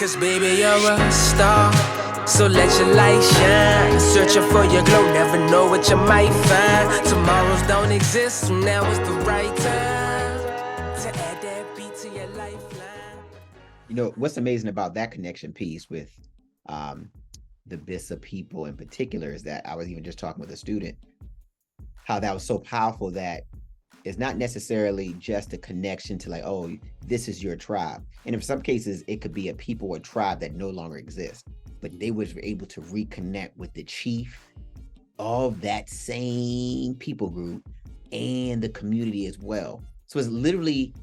Cause baby, you're a star, so let your light shine. Searching for your glow, never know what you might find. Tomorrows don't exist, so now is the right time to add that beat to your lifeline. You know, what's amazing about that connection piece with the Bissa people in particular is that I was even just talking with a student, how that was so powerful that it's not necessarily just a connection to like, oh, this is your tribe. And in some cases, it could be a people or tribe that no longer exists, but they was able to reconnect with the chief of that same people group and the community as well. So it's literally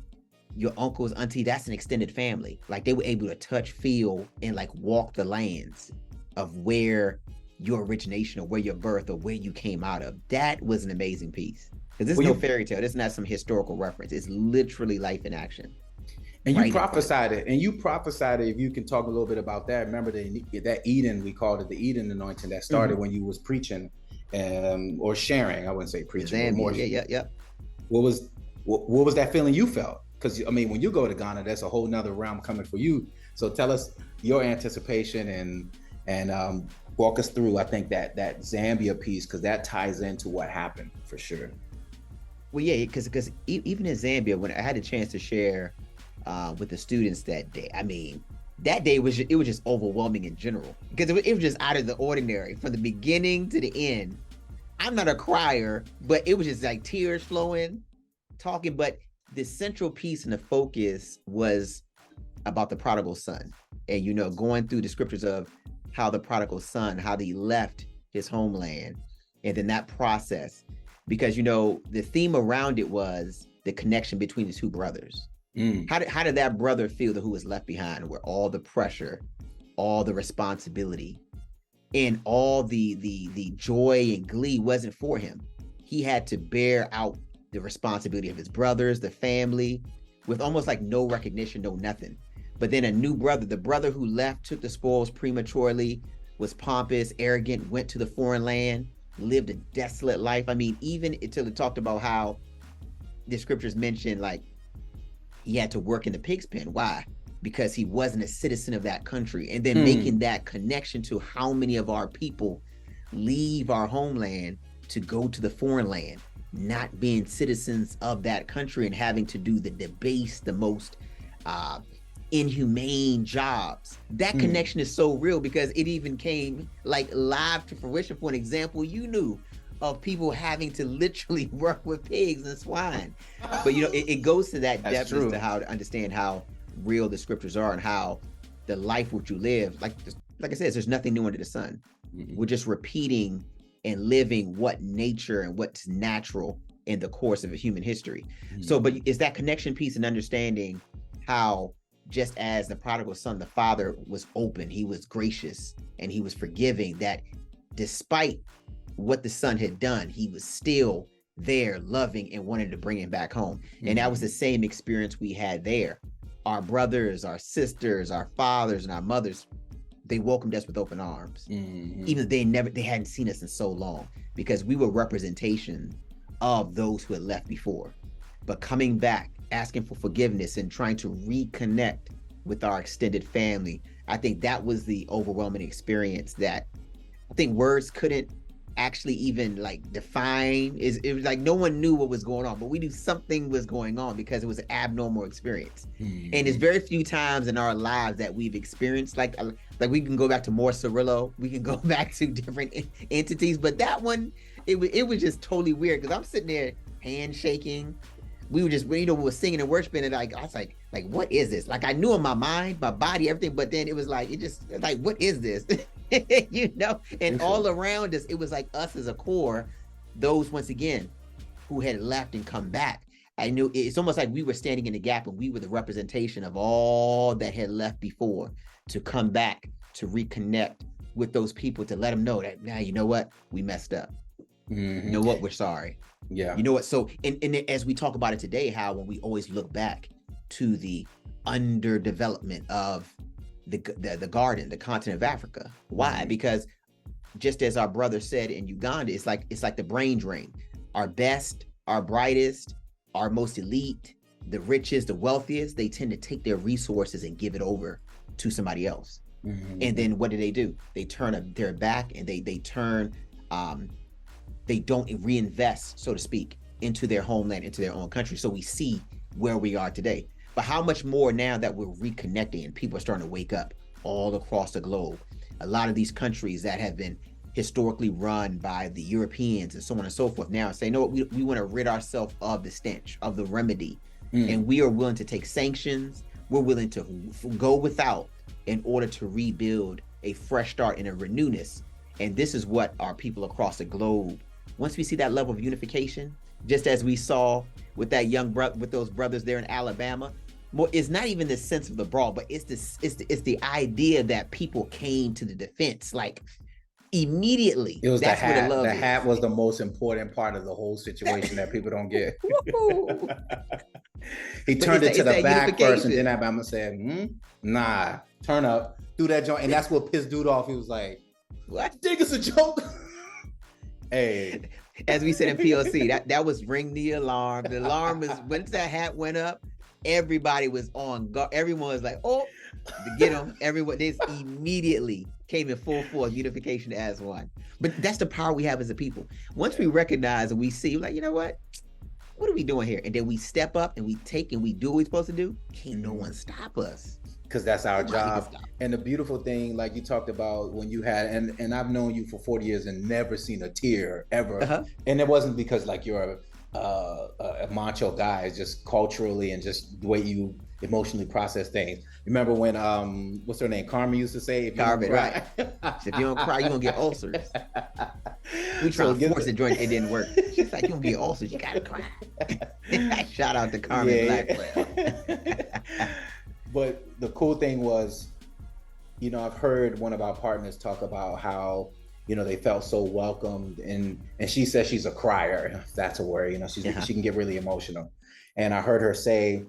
your uncles, auntie, that's an extended family. Like they were able to touch, feel, and like walk the lands of where your origination or where your birth or where you came out of. That was an amazing piece. Because this is no fairy tale. This is not some historical reference. It's literally life in action. And you prophesied it. And you prophesied it. If you can talk a little bit about that. Remember that Eden, we called it the Eden anointing that started when you was preaching or sharing. I wouldn't say preaching. More, yeah. What was that feeling you felt? Because I mean, when you go to Ghana, that's a whole nother realm coming for you. So tell us your anticipation and walk us through, I think, that Zambia piece, because that ties into what happened for sure. Well, yeah, because even in Zambia, when I had a chance to share with the students that day, I mean, that day was just overwhelming in general, because it was just out of the ordinary from the beginning to the end. I'm not a crier, but it was just like tears flowing, talking. But the central piece and the focus was about the prodigal son, and going through the scriptures of how the prodigal son, how he left his homeland, and then that process. Because the theme around it was the connection between the two brothers. How did that brother feel who was left behind, where all the pressure, all the responsibility, and all the joy and glee wasn't for him? He had to bear out the responsibility of his brothers, the family, with almost like no recognition, no nothing. But then a new brother, the brother who left, took the spoils prematurely, was pompous, arrogant, went to the foreign land, lived a desolate life. I mean, even until it talked about how the scriptures mentioned like he had to work in the pig's pen. Why? Because he wasn't a citizen of that country. And then making that connection to how many of our people leave our homeland to go to the foreign land, not being citizens of that country and having to do the debased, the most inhumane jobs. That connection is so real, because it even came like live to fruition. For an example, you knew of people having to literally work with pigs and swine. But it goes to that depth as to how to understand how real the scriptures are and how the life which you live, like I said, there's nothing new under the sun. We're just repeating and living what nature and what's natural in the course of a human history. So, but it's that connection piece and understanding how, just as the prodigal son, the father was open, he was gracious, and he was forgiving, that despite what the son had done, he was still there, loving and wanting to bring him back home. And that was the same experience we had there. Our brothers, our sisters, our fathers, and our mothers, they welcomed us with open arms, even if they hadn't seen us in so long, because we were representation of those who had left before. But coming back, asking for forgiveness and trying to reconnect with our extended family, I think that was the overwhelming experience that I think words couldn't actually even like define. It was like no one knew what was going on, but we knew something was going on because it was an abnormal experience. And it's very few times in our lives that we've experienced like we can go back to more Cirillo, we can go back to different entities, but that one, it was just totally weird, because I'm sitting there handshaking. We were just, we were singing and worshiping, and I was like, what is this? Like I knew in my mind, my body, everything, but then it was like, what is this? And all around us, it was like us as a core, those once again, who had left and come back. I knew it's almost like we were standing in the gap, and we were the representation of all that had left before to come back, to reconnect with those people, to let them know that, now, you know what? We messed up. You know what? We're sorry. Yeah. You know what? So, and as we talk about it today, how when we always look back to the underdevelopment of the garden, the continent of Africa. Why? Because just as our brother said in Uganda, it's like the brain drain. Our best, our brightest, our most elite, the richest, the wealthiest, they tend to take their resources and give it over to somebody else. Mm-hmm. And then what do? They turn their back, and they turn, they don't reinvest, so to speak, into their homeland, into their own country. So we see where we are today. But how much more now that we're reconnecting and people are starting to wake up all across the globe? A lot of these countries that have been historically run by the Europeans and so on and so forth now say, no, we want to rid ourselves of the stench, of the remedy. And we are willing to take sanctions. We're willing to go without in order to rebuild a fresh start and a renewness. And this is what our people across the globe, once we see that level of unification, just as we saw with that with those brothers there in Alabama, more, it's not even the sense of the brawl, but it's the idea that people came to the defense, like immediately. It was that's the hat. Where the love The is. hat was the most important part of the whole situation that people don't get. He turned it to the back first, and then Alabama said, nah, turn up, do that joint. And that's what pissed dude off. He was like, what? I think it's a joke. Hey. As we said in POC, that was ring the alarm. The alarm is, once that hat went up, everybody was on guard. Everyone was like, oh, to get them. Everyone, they immediately came in full force, unification as one. But that's the power we have as a people. Once we recognize and we see, like, you know what are we doing here? And then we step up and we take and we do what we're supposed to do. Can't no one stop us. Because that's our job. And the beautiful thing, like you talked about when you had, and I've known you for 40 years and never seen a tear ever. And it wasn't because like you're a macho guy. It's just culturally and just the way you emotionally process things. Remember when what's her name, Carmen used to say, if you don't cry, if you don't cry, you're gonna get ulcers. We tried to force the joint, it didn't work. She's like, you're gonna get ulcers, you gotta cry. Shout out to Carmen Blackwell. But the cool thing was, you know, I've heard one of our partners talk about how, you know, they felt so welcomed, and she says she's a crier, if that's a word, you know, she can get really emotional. And I heard her say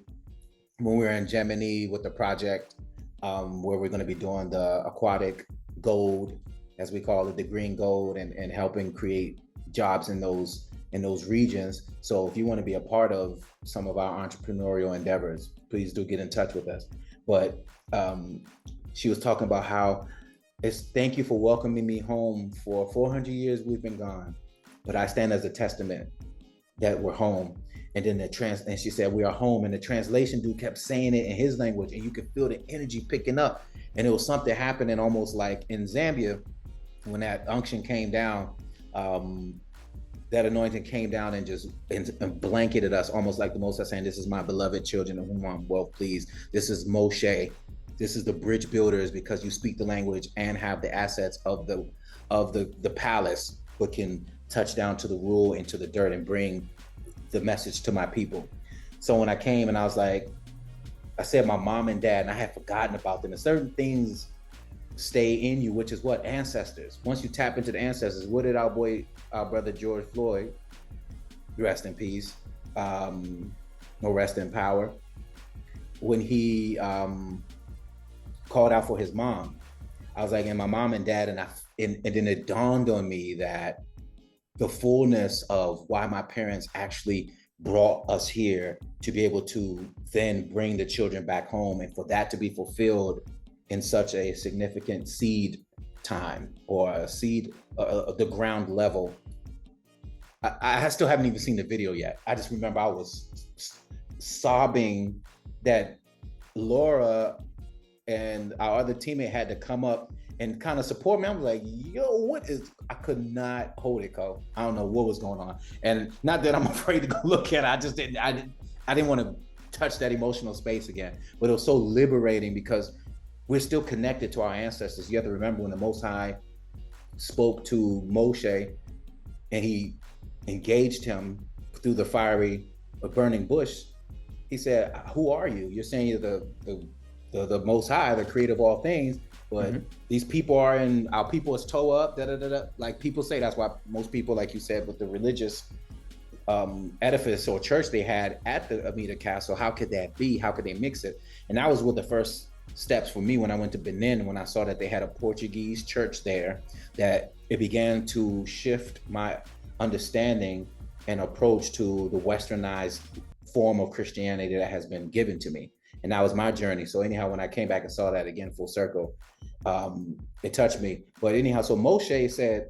when we were in Gemini with the project, where we're going to be doing the aquatic gold, as we call it, the green gold, and helping create jobs in those regions. So if you want to be a part of some of our entrepreneurial endeavors, please do get in touch with us. But she was talking about how thank you for welcoming me home. For 400 years we've been gone, but I stand as a testament that we're home. And then and she said we are home, and the translation dude kept saying it in his language, and you could feel the energy picking up. And it was something happening almost like in Zambia when that unction came down. That anointing came down and just and blanketed us, almost like the Most High saying, this is my beloved children in whom I'm well pleased. This is Moshe. This is the bridge builders, because you speak the language and have the assets of the palace, but can touch down to the rule and to the dirt and bring the message to my people. So when I came and I was like, I said my mom and dad, and I had forgotten about them. And certain things stay in you, which is what? Ancestors. Once you tap into the ancestors, what did our brother George Floyd, rest in peace, no rest in power, when he called out for his mom, I was like, and my mom and dad, and then it dawned on me that the fullness of why my parents actually brought us here to be able to then bring the children back home, and for that to be fulfilled in such a significant seed time, or a seed, the ground level. I still haven't even seen the video yet. I just remember I was sobbing that Laura and our other teammate had to come up and kind of support me. I was like, yo, I could not hold it, Cole. I don't know what was going on. And not that I'm afraid to go look at it. I didn't want to touch that emotional space again, but it was so liberating because we're still connected to our ancestors. You have to remember when the Most High spoke to Moshe and he engaged him through the fiery, burning bush, he said, who are you? You're saying you're the Most High, the creator of all things, but these people our people is toe up, like people say. That's why most people, like you said, with the religious edifice or church they had at the Amida Castle, how could that be? How could they mix it? And that was what the first steps for me when I went to Benin, when I saw that they had a Portuguese church there, that it began to shift my understanding and approach to the westernized form of Christianity that has been given to me. And that was my journey. So anyhow, when I came back and saw that again full circle, it touched me. But anyhow, so Moshe said,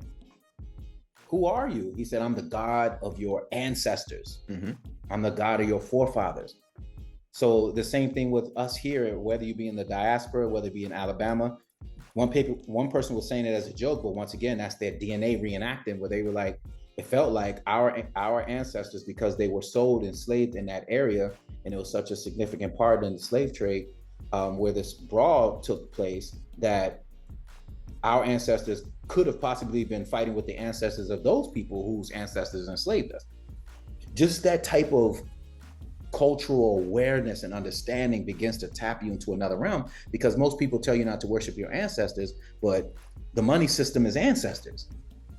who are you? He said, I'm the God of your ancestors. Mm-hmm. I'm the God of your forefathers. So the same thing with us here, whether you be in the diaspora, whether it be in Alabama. One person was saying it as a joke, but once again, that's their DNA reenacting, where they were like, it felt like our ancestors, because they were sold, enslaved in that area, and it was such a significant part in the slave trade, where this brawl took place, that our ancestors could have possibly been fighting with the ancestors of those people whose ancestors enslaved us. Just that type of cultural awareness and understanding begins to tap you into another realm, because most people tell you not to worship your ancestors, but the money system is ancestors.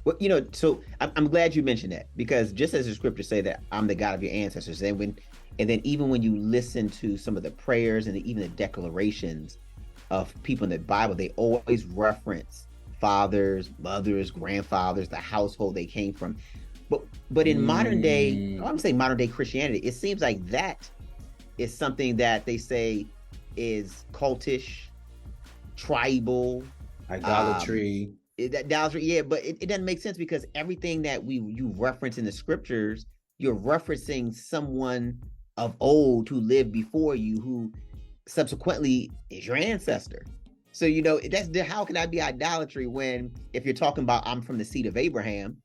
Well, so I'm glad you mentioned that, because just as the scriptures say that I'm the God of your ancestors, and then even when you listen to some of the prayers and even the declarations of people in the Bible, they always reference fathers, mothers, grandfathers, the household they came from. But in modern day, I'm saying modern day Christianity, it seems like that is something that they say is cultish, tribal, idolatry. Idolatry, yeah, but it doesn't make sense, because everything that you reference in the scriptures, you're referencing someone of old who lived before you, who subsequently is your ancestor. So how can that be idolatry when, if you're talking about I'm from the seed of Abraham,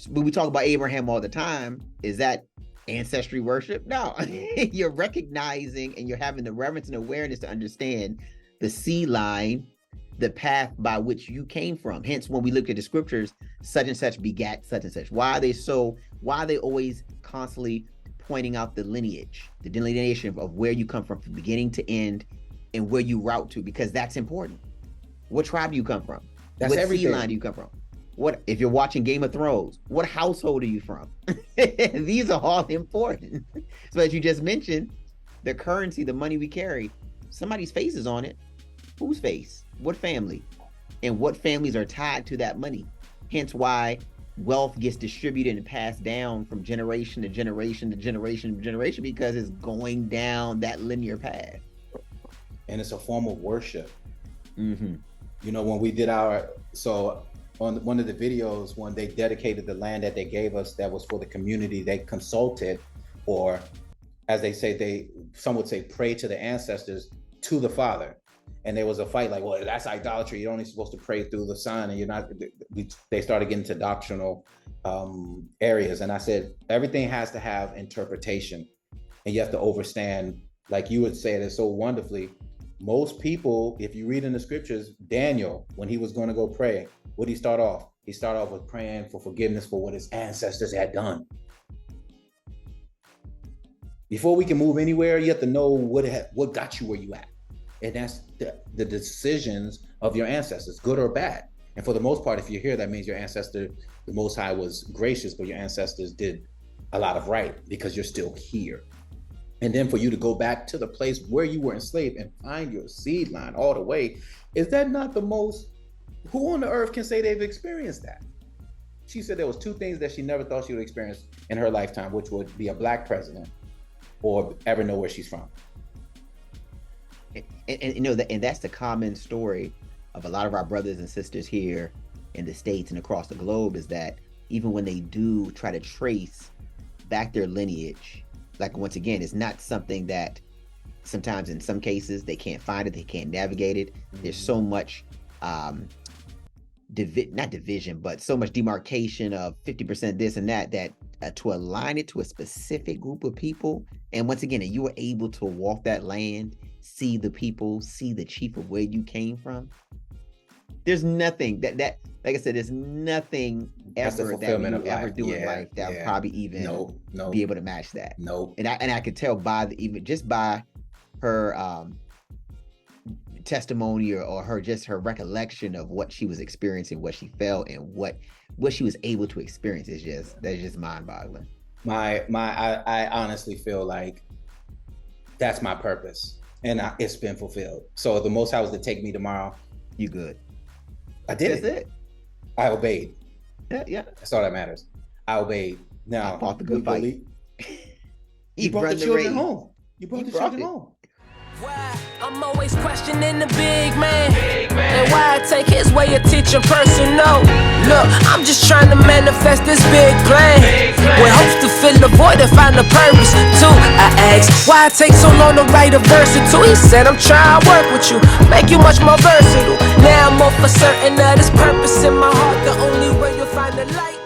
but we talk about Abraham all the time, is that ancestry worship? No. You're recognizing and you're having the reverence and awareness to understand the seed line, the path by which you came from. Hence, when we look at the scriptures, such and such begat such and such. Why are they always constantly pointing out the lineage, the delineation of where you come from beginning to end, and where you route to? Because that's important. What tribe do you come from? That's what everything. seed line do you come from? What, if you're watching Game of Thrones, what household are you from? These are all important. So as you just mentioned, the currency, the money we carry, somebody's face is on it. Whose face? What family? And what families are tied to that money? Hence why wealth gets distributed and passed down from generation to generation to generation to generation, because it's going down that linear path. And it's a form of worship. Mm-hmm. When we did on one of the videos, when they dedicated the land that they gave us, that was for the community, they consulted, or as they say, some would say, pray to the ancestors, to the Father. And there was a fight, like, well, that's idolatry. You're only supposed to pray through the Son, and you're not. They started getting to doctrinal areas, and I said everything has to have interpretation, and you have to understand. Like you would say it so wonderfully. Most people, if you read in the scriptures, Daniel, when he was going to go pray, what did he start off? He started off with praying for forgiveness for what his ancestors had done. Before we can move anywhere, you have to know what got you where you at. And that's the decisions of your ancestors, good or bad. And for the most part, if you're here, that means your ancestor, the Most High, was gracious, but your ancestors did a lot of right, because you're still here. And then for you to go back to the place where you were enslaved and find your seed line all the way, is that not the most, who on the earth can say they've experienced that? She said there was two things that she never thought she would experience in her lifetime, which would be a black president or ever know where she's from. And that's the common story of a lot of our brothers and sisters here in the States and across the globe, is that even when they do try to trace back their lineage, like, once again, it's not something that sometimes, in some cases, they can't find it, they can't navigate it. There's so much not division, but so much demarcation of 50% this and that to align it to a specific group of people. And once again, you were able to walk that land, see the people, see the chief of where you came from. There's nothing that like I said, there's nothing ever that we would ever do in life that would probably even be able to match that. And I could tell by even just by her testimony or her recollection of what she was experiencing, what she felt, and what she was able to experience that's just mind-boggling. I honestly feel like that's my purpose, and it's been fulfilled. So the Most High was to take me tomorrow. You good? I did it. I obeyed. Yeah. That's all that matters. I obeyed. Now, I fought the good fight. You brought the children home. You brought the children home. I'm always questioning the big man, and why I take his way of teaching personal. Look, I'm just trying to manifest this big plan, with hopes to fill the void and find a purpose too. I asked why I take so long to write a verse or two. He said I'm trying to work with you, make you much more versatile. Now I'm more for certain of this purpose in my heart. The only way you'll find the light